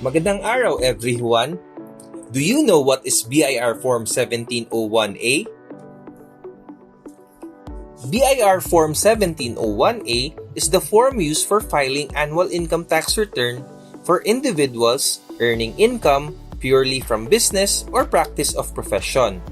Magandang araw everyone! Do you know what is BIR Form 1701A? BIR Form 1701A is the form used for filing annual income tax return for individuals earning income purely from business or practice of profession,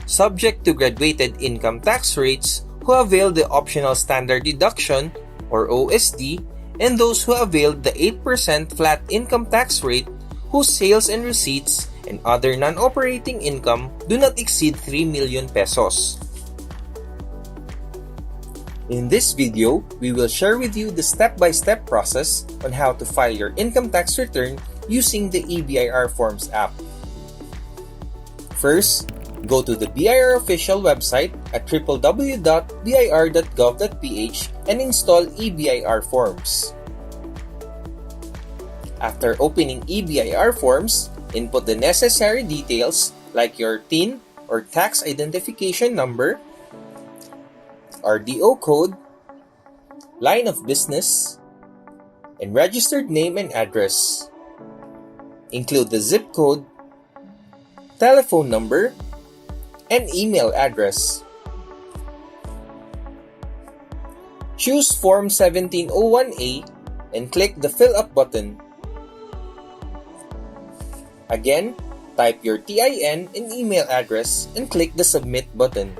subject to graduated income tax rates who avail the optional standard deduction or OSD and those who availed the 8% flat income tax rate whose sales and receipts and other non-operating income do not exceed 3 million pesos. In this video, we will share with you the step-by-step process on how to file your income tax return using the eBIR Forms app. First, go to the BIR official website at www.bir.gov.ph and install eBIR Forms. After opening eBIR Forms, input the necessary details like your TIN or tax identification number, RDO code, line of business, and registered name and address. Include the zip code, telephone number, and email address. Choose Form 1701A and click the Fill Up button. Again, type your TIN and email address and click the Submit button.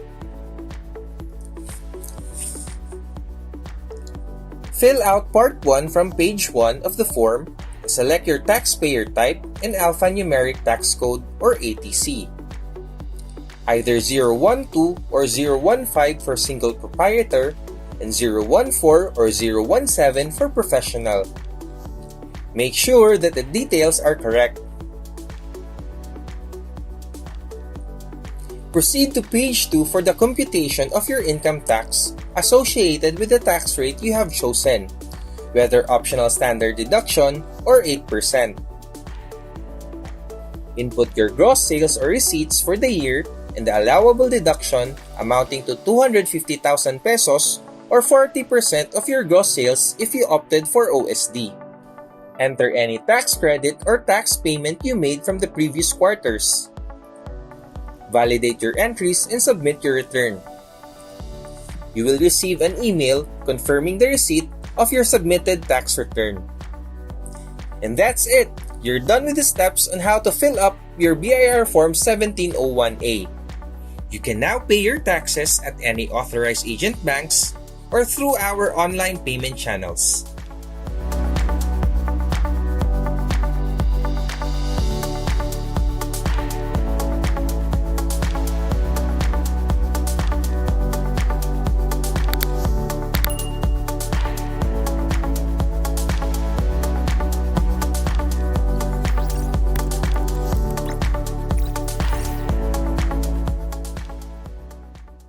Fill out Part 1 from page 1 of the form and select your taxpayer type and alphanumeric tax code or ATC. Either 012 or 015 for single proprietor and 014 or 017 for professional. Make sure that the details are correct. Proceed to page 2 for the computation of your income tax associated with the tax rate you have chosen, whether optional standard deduction or 8%. Input your gross sales or receipts for the year and the allowable deduction amounting to 250,000 pesos or 40% of your gross sales if you opted for OSD. Enter any tax credit or tax payment you made from the previous quarters. Validate your entries and submit your return. You will receive an email confirming the receipt of your submitted tax return. And that's it! You're done with the steps on how to fill up your BIR Form 1701A. You can now pay your taxes at any authorized agent banks or through our online payment channels.